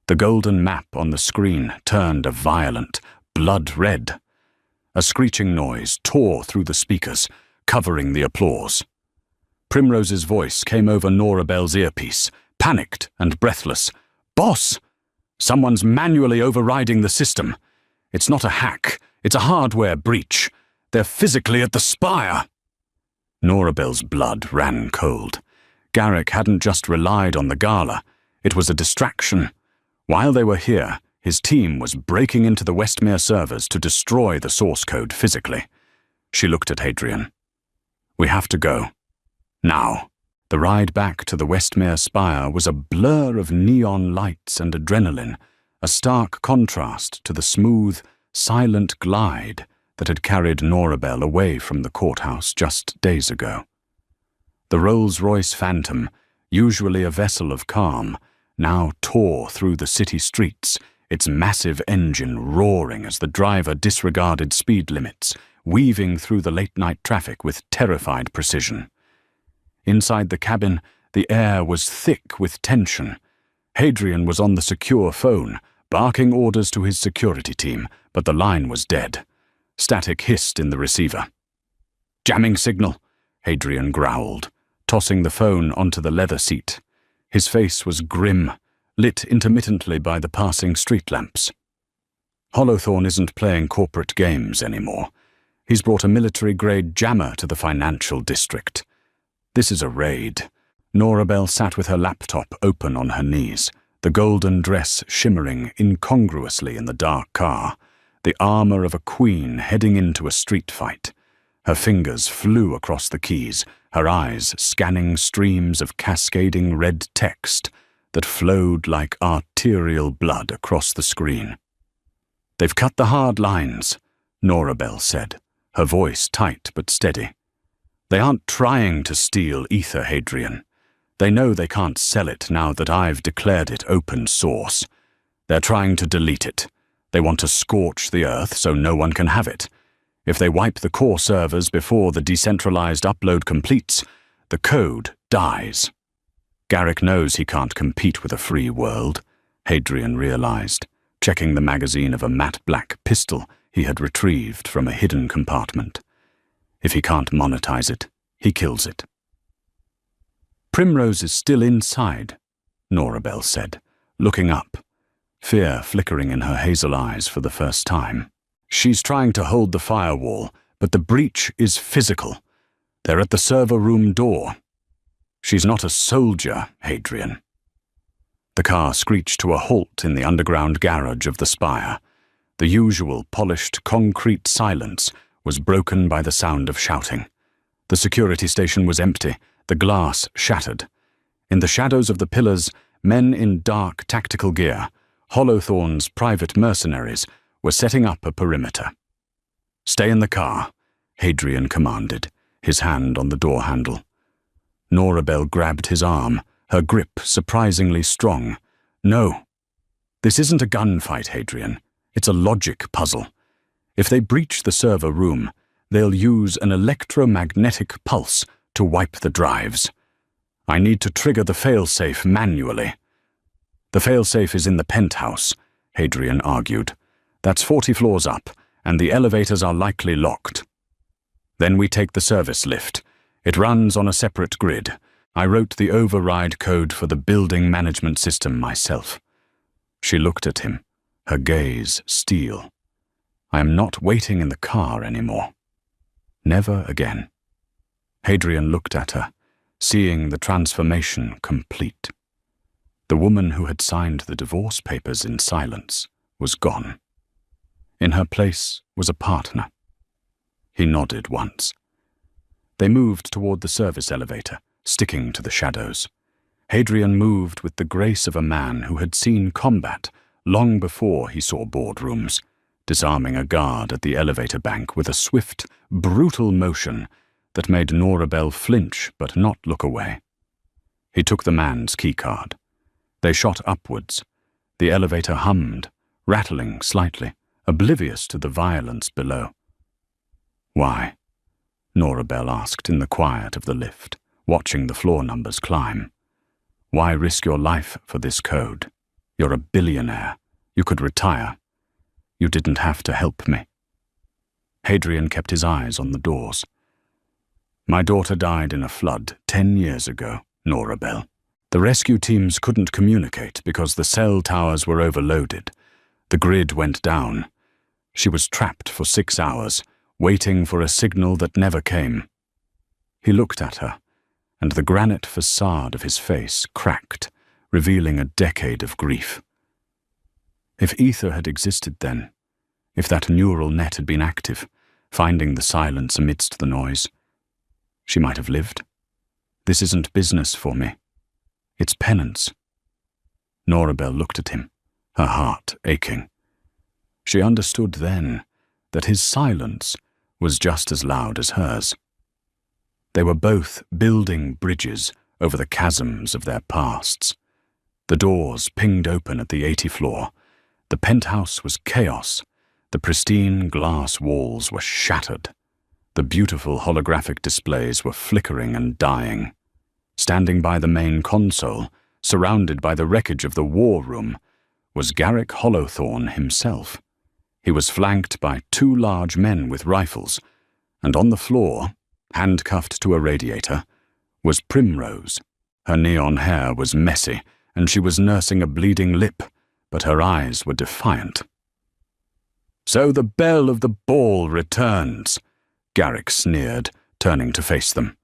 The golden map on the screen turned a violent, blood red. A screeching noise tore through the speakers, covering the applause. Primrose's voice came over Norabel's earpiece, panicked and breathless. "Boss! Someone's manually overriding the system. It's not a hack, it's a hardware breach. They're physically at the spire." Norabel's blood ran cold. Garrick hadn't just relied on the gala. It was a distraction. While they were here, his team was breaking into the Westmere servers to destroy the source code physically. She looked at Hadrian. "We have to go. Now." The ride back to the Westmere spire was a blur of neon lights and adrenaline, a stark contrast to the smooth, silent glide that had carried Norabel away from the courthouse just days ago. The Rolls-Royce Phantom, usually a vessel of calm, now tore through the city streets, its massive engine roaring as the driver disregarded speed limits, weaving through the late-night traffic with terrified precision. Inside the cabin, the air was thick with tension. Hadrian was on the secure phone, barking orders to his security team, but the line was dead. Static hissed in the receiver. "Jamming signal," Hadrian growled, tossing the phone onto the leather seat. His face was grim, lit intermittently by the passing street lamps. Hollowthorne isn't playing corporate games anymore. He's brought a military-grade jammer to the financial district. This is a raid. Norabel sat with her laptop open on her knees, the golden dress shimmering incongruously in the dark car, the armor of a queen heading into a street fight. Her fingers flew across the keys, her eyes scanning streams of cascading red text that flowed like arterial blood across the screen. "They've cut the hard lines," Norabel said, her voice tight but steady. "They aren't trying to steal ether, Hadrian. They know they can't sell it now that I've declared it open source. They're trying to delete it. They want to scorch the earth so no one can have it. If they wipe the core servers before the decentralized upload completes, the code dies." Garrick knows he can't compete with a free world, Hadrian realized, checking the magazine of a matte black pistol he had retrieved from a hidden compartment. If he can't monetize it, he kills it. "Primrose is still inside," Norabel said, looking up, fear flickering in her hazel eyes for the first time. "She's trying to hold the firewall, but the breach is physical. They're at the server room door. She's not a soldier, Hadrian." The car screeched to a halt in the underground garage of the spire. The usual polished concrete silence was broken by the sound of shouting. The security station was empty, the glass shattered. In the shadows of the pillars, men in dark tactical gear, Hollowthorne's private mercenaries, were setting up a perimeter. "Stay in the car," Hadrian commanded, his hand on the door handle. Norabel grabbed his arm, her grip surprisingly strong. "No. This isn't a gunfight, Hadrian. It's a logic puzzle. If they breach the server room, they'll use an electromagnetic pulse to wipe the drives. I need to trigger the failsafe manually." "The failsafe is in the penthouse," Hadrian argued. "That's 40 floors up, and the elevators are likely locked. Then we take the service lift. It runs on a separate grid. I wrote the override code for the building management system myself." She looked at him, her gaze steel. "I am not waiting in the car anymore. Never again." Hadrian looked at her, seeing the transformation complete. The woman who had signed the divorce papers in silence was gone. In her place was a partner. He nodded once. They moved toward the service elevator, sticking to the shadows. Hadrian moved with the grace of a man who had seen combat long before he saw boardrooms, disarming a guard at the elevator bank with a swift, brutal motion that made Norabel flinch but not look away. He took the man's keycard. They shot upwards. The elevator hummed, rattling slightly, oblivious to the violence below. "Why?" Norabel asked in the quiet of the lift, watching the floor numbers climb. "Why risk your life for this code? You're a billionaire. You could retire. You didn't have to help me." Hadrian kept his eyes on the doors. My daughter died in a flood 10 years ago, Norabel. The rescue teams couldn't communicate because the cell towers were overloaded. The grid went down. She was trapped for 6 hours, waiting for a signal that never came. He looked at her, and the granite facade of his face cracked, revealing a decade of grief. If ether had existed then, if that neural net had been active, finding the silence amidst the noise, she might have lived. This isn't business for me. It's penance. Norabel looked at him, her heart aching. She understood then that his silence was just as loud as hers. They were both building bridges over the chasms of their pasts. The doors pinged open at the 80th floor. The penthouse was chaos. The pristine glass walls were shattered. The beautiful holographic displays were flickering and dying. Standing by the main console, surrounded by the wreckage of the war room, was Garrick Hollowthorne himself. He was flanked by 2 large men with rifles, and on the floor, handcuffed to a radiator, was Primrose. Her neon hair was messy, and she was nursing a bleeding lip, but her eyes were defiant. "So the belle of the ball returns," Garrick sneered, turning to face them.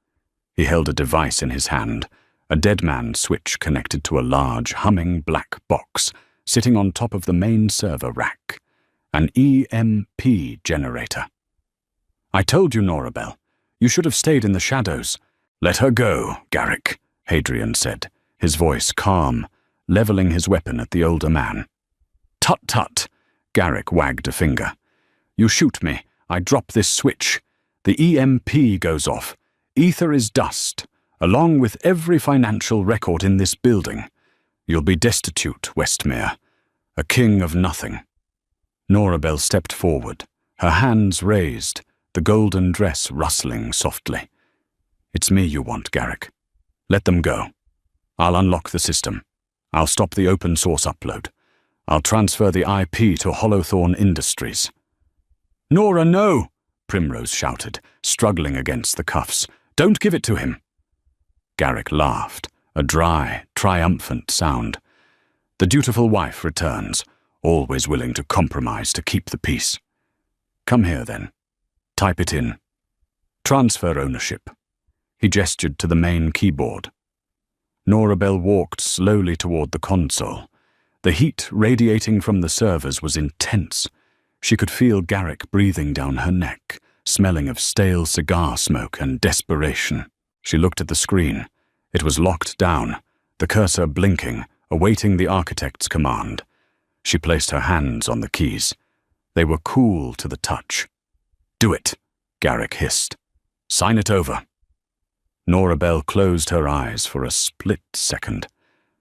He held a device in his hand, a dead man switch connected to a large, humming black box sitting on top of the main server rack, an EMP generator. "I told you, Norabel. You should have stayed in the shadows." "Let her go, Garrick," Hadrian said, his voice calm, leveling his weapon at the older man. "Tut tut," Garrick wagged a finger. "You shoot me, I drop this switch. The EMP goes off. Ether is dust, along with every financial record in this building. You'll be destitute, Westmere, a king of nothing." Norabel stepped forward, her hands raised, the golden dress rustling softly. "It's me you want, Garrick. Let them go. I'll unlock the system. I'll stop the open source upload. I'll transfer the IP to Hollowthorne Industries." "Nora, no!" Primrose shouted, struggling against the cuffs. "Don't give it to him." Garrick laughed, a dry, triumphant sound. "The dutiful wife returns, always willing to compromise to keep the peace. Come here, then. Type it in. Transfer ownership." He gestured to the main keyboard. Norabel walked slowly toward the console. The heat radiating from the servers was intense. She could feel Garrick breathing down her neck, smelling of stale cigar smoke and desperation. She looked at the screen. It was locked down, the cursor blinking, awaiting the architect's command. She placed her hands on the keys. They were cool to the touch. "Do it," Garrick hissed. "Sign it over." Norabel closed her eyes for a split second.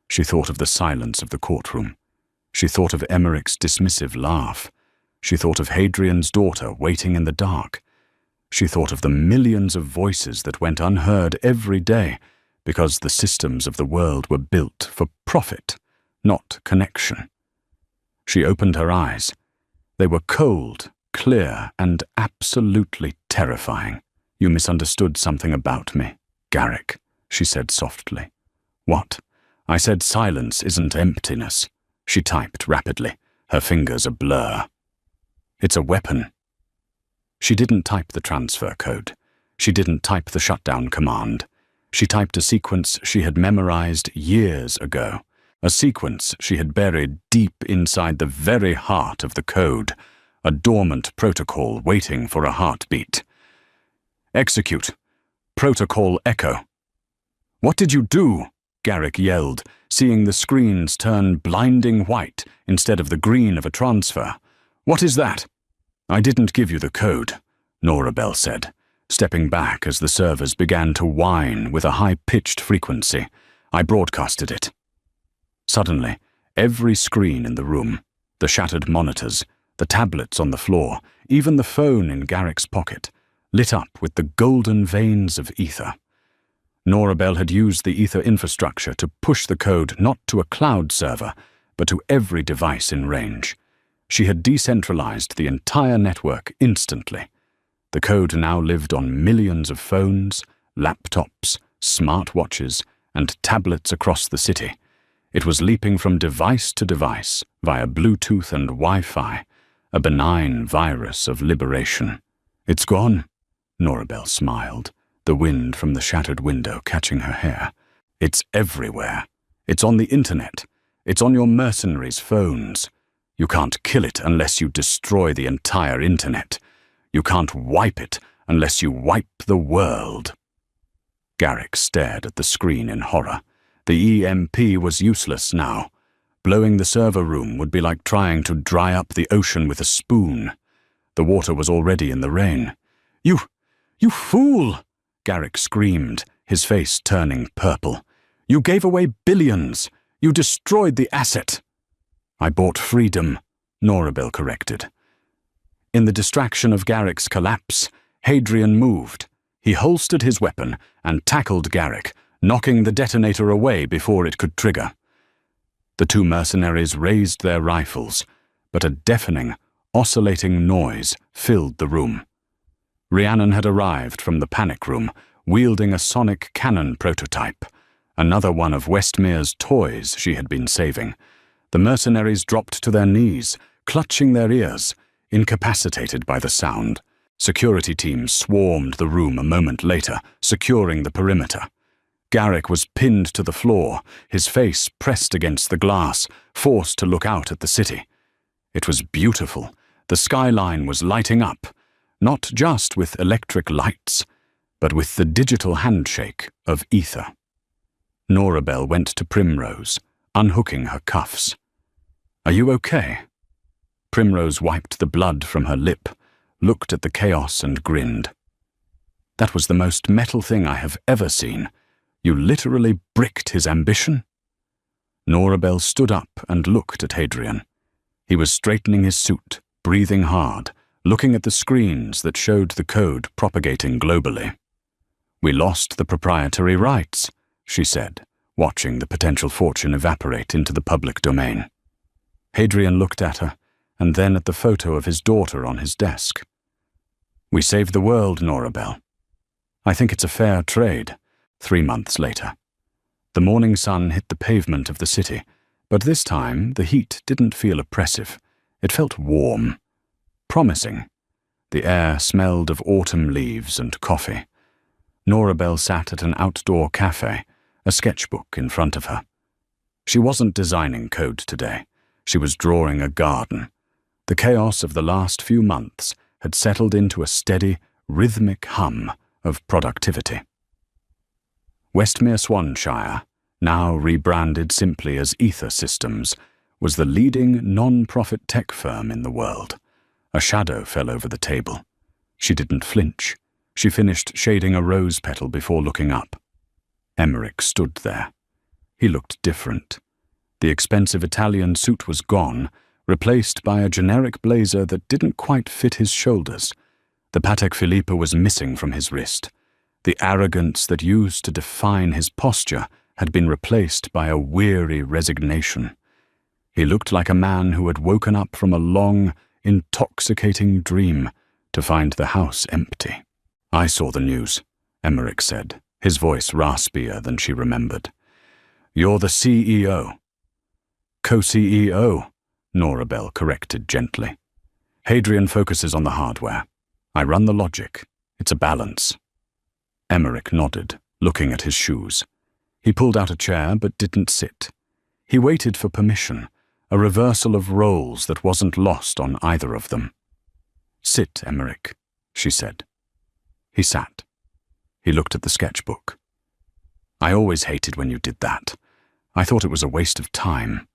She thought of the silence of the courtroom. She thought of Emmerich's dismissive laugh. She thought of Hadrian's daughter waiting in the dark. She thought of the millions of voices that went unheard every day because the systems of the world were built for profit, not connection. She opened her eyes. They were cold, clear, and absolutely terrifying. "You misunderstood something about me, Garrick," she said softly. "What?" "I said silence isn't emptiness." She typed rapidly, her fingers a blur. "It's a weapon." She didn't type the transfer code. She didn't type the shutdown command. She typed a sequence she had memorized years ago, a sequence she had buried deep inside the very heart of the code, a dormant protocol waiting for a heartbeat. "Execute. Protocol Echo." "What did you do?" Garrick yelled, seeing the screens turn blinding white instead of the green of a transfer. "What is that?" "I didn't give you the code," Norabel said, stepping back as the servers began to whine with a high-pitched frequency. "I broadcasted it." Suddenly, every screen in the room, the shattered monitors, the tablets on the floor, even the phone in Garrick's pocket, lit up with the golden veins of ether. Norabel had used the ether infrastructure to push the code not to a cloud server, but to every device in range. She had decentralized the entire network instantly. The code now lived on millions of phones, laptops, smartwatches, and tablets across the city. It was leaping from device to device via Bluetooth and Wi-Fi, a benign virus of liberation. "It's gone," Norabel smiled, the wind from the shattered window catching her hair. "It's everywhere. It's on the internet. It's on your mercenaries' phones. You can't kill it unless you destroy the entire internet. You can't wipe it unless you wipe the world." Garrick stared at the screen in horror. The EMP was useless now. Blowing the server room would be like trying to dry up the ocean with a spoon. The water was already in the rain. You fool!" Garrick screamed, his face turning purple. "You gave away billions. You destroyed the asset." "I bought freedom," Norabel corrected. In the distraction of Garrick's collapse, Hadrian moved. He holstered his weapon and tackled Garrick, knocking the detonator away before it could trigger. The two mercenaries raised their rifles, but a deafening, oscillating noise filled the room. Rhiannon had arrived from the panic room, wielding a sonic cannon prototype, another one of Westmere's toys she had been saving. The mercenaries dropped to their knees, clutching their ears, incapacitated by the sound. Security teams swarmed the room a moment later, securing the perimeter. Garrick was pinned to the floor, his face pressed against the glass, forced to look out at the city. It was beautiful. The skyline was lighting up, not just with electric lights, but with the digital handshake of ether. Norabel went to Primrose, unhooking her cuffs. "Are you okay?" Primrose wiped the blood from her lip, looked at the chaos and grinned. "That was the most metal thing I have ever seen. You literally bricked his ambition." Norabel stood up and looked at Hadrian. He was straightening his suit, breathing hard, looking at the screens that showed the code propagating globally. "We lost the proprietary rights," she said, watching the potential fortune evaporate into the public domain. Hadrian looked at her, and then at the photo of his daughter on his desk. "We saved the world, Norabel. I think it's a fair trade." 3 months later. The morning sun hit the pavement of the city, but this time the heat didn't feel oppressive. It felt warm, promising. The air smelled of autumn leaves and coffee. Norabel sat at an outdoor cafe, a sketchbook in front of her. She wasn't designing code today. She was drawing a garden. The chaos of the last few months had settled into a steady, rhythmic hum of productivity. Westmere Swanshire, now rebranded simply as Ether Systems, was the leading non-profit tech firm in the world. A shadow fell over the table. She didn't flinch. She finished shading a rose petal before looking up. Emmerich stood there. He looked different. The expensive Italian suit was gone, replaced by a generic blazer that didn't quite fit his shoulders. The Patek Philippe was missing from his wrist. The arrogance that used to define his posture had been replaced by a weary resignation. He looked like a man who had woken up from a long, intoxicating dream to find the house empty. "I saw the news," Emmerich said, his voice raspier than she remembered. "You're the CEO." "Co-CEO," Norabel corrected gently. "Hadrian focuses on the hardware. I run the logic. It's a balance." Emmerich nodded, looking at his shoes. He pulled out a chair but didn't sit. He waited for permission, a reversal of roles that wasn't lost on either of them. "Sit, Emmerich," she said. He sat. He looked at the sketchbook. "I always hated when you did that. I thought it was a waste of time."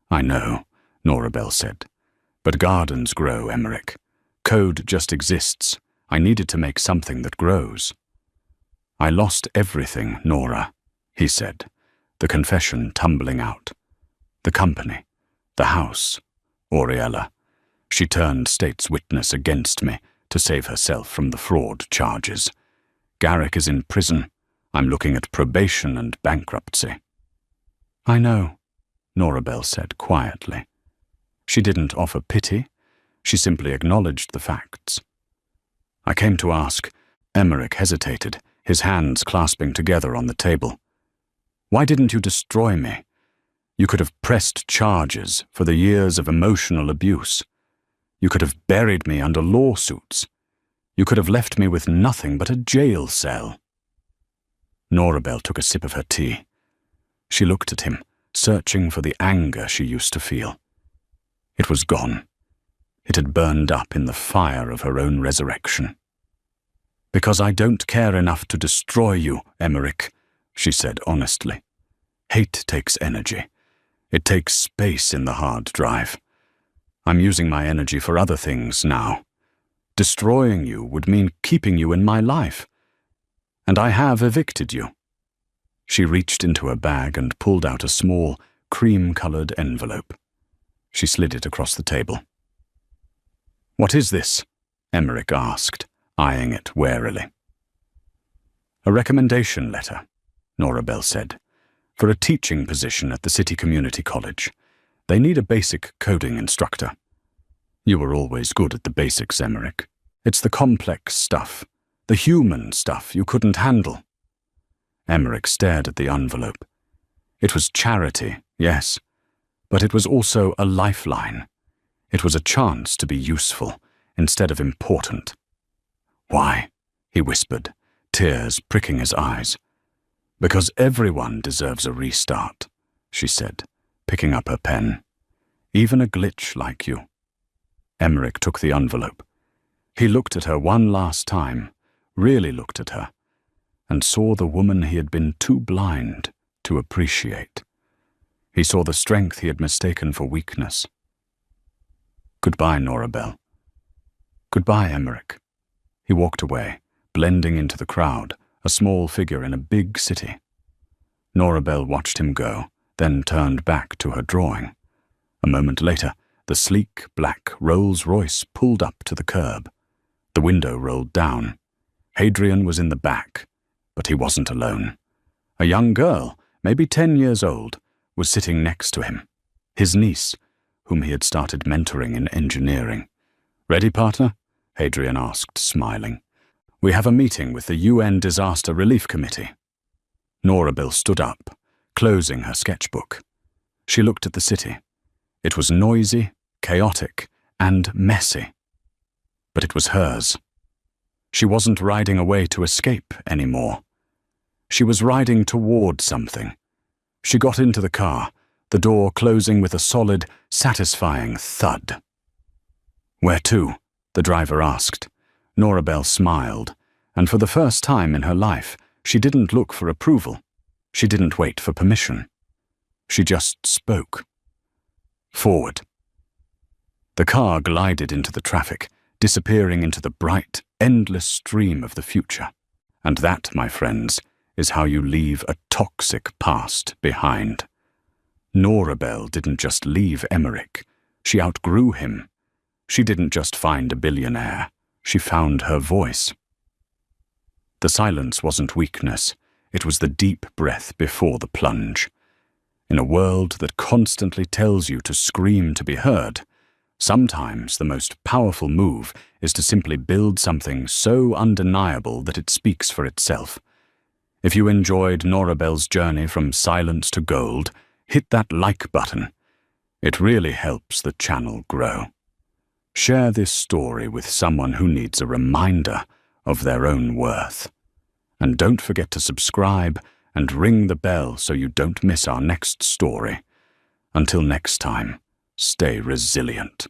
"I know," Norabel said. "But gardens grow, Emmerich. Code just exists. I needed to make something that grows." "I lost everything, Nora," he said, the confession tumbling out. "The company, the house, Auriella. She turned state's witness against me to save herself from the fraud charges. Garrick is in prison. I'm looking at probation and bankruptcy." "I know," Norabel said quietly. She didn't offer pity. She simply acknowledged the facts. "I came to ask." Emmerich hesitated, his hands clasping together on the table. "Why didn't you destroy me? You could have pressed charges for the years of emotional abuse. You could have buried me under lawsuits. You could have left me with nothing but a jail cell." Norabel took a sip of her tea. She looked at him, searching for the anger she used to feel. It was gone. It had burned up in the fire of her own resurrection. "Because I don't care enough to destroy you, Emmerich," she said honestly. "Hate takes energy. It takes space in the hard drive. I'm using my energy for other things now. Destroying you would mean keeping you in my life. And I have evicted you." She reached into her bag and pulled out a small, cream-colored envelope. She slid it across the table. "What is this?" Emmerich asked, eyeing it warily. "A recommendation letter," Norabel said, "for a teaching position at the City Community College. They need a basic coding instructor. You were always good at the basics, Emmerich. It's the complex stuff, the human stuff you couldn't handle." Emmerich stared at the envelope. It was charity, yes, but it was also a lifeline. It was a chance to be useful instead of important. "Why?" he whispered, tears pricking his eyes. "Because everyone deserves a restart," she said, picking up her pen. "Even a glitch like you." Emmerich took the envelope. He looked at her one last time, really looked at her, and saw the woman he had been too blind to appreciate. He saw the strength he had mistaken for weakness. "Goodbye, Norabel." "Goodbye, Emmerich." He walked away, blending into the crowd, a small figure in a big city. Norabel watched him go, then turned back to her drawing. A moment later, the sleek, black Rolls-Royce pulled up to the curb. The window rolled down. Hadrian was in the back, but he wasn't alone. A young girl, maybe 10 years old, was sitting next to him. His niece, whom he had started mentoring in engineering. "Ready, partner?" Hadrian asked, smiling. "We have a meeting with the UN Disaster Relief Committee." Norabel stood up, closing her sketchbook. She looked at the city. It was noisy, chaotic, and messy. But it was hers. She wasn't riding away to escape anymore. She was riding toward something. She got into the car, the door closing with a solid, satisfying thud. "Where to?" the driver asked. Norabel smiled, and for the first time in her life, she didn't look for approval. She didn't wait for permission. She just spoke. "Forward." The car glided into the traffic, disappearing into the bright, endless stream of the future. And that, my friends, is how you leave a toxic past behind. Norabel didn't just leave Emmerich. She outgrew him. She didn't just find a billionaire. She found her voice. The silence wasn't weakness. It was the deep breath before the plunge. In a world that constantly tells you to scream to be heard, sometimes the most powerful move is to simply build something so undeniable that it speaks for itself. If you enjoyed Norabel's journey from silence to gold, hit that like button. It really helps the channel grow. Share this story with someone who needs a reminder of their own worth. And don't forget to subscribe and ring the bell so you don't miss our next story. Until next time, stay resilient.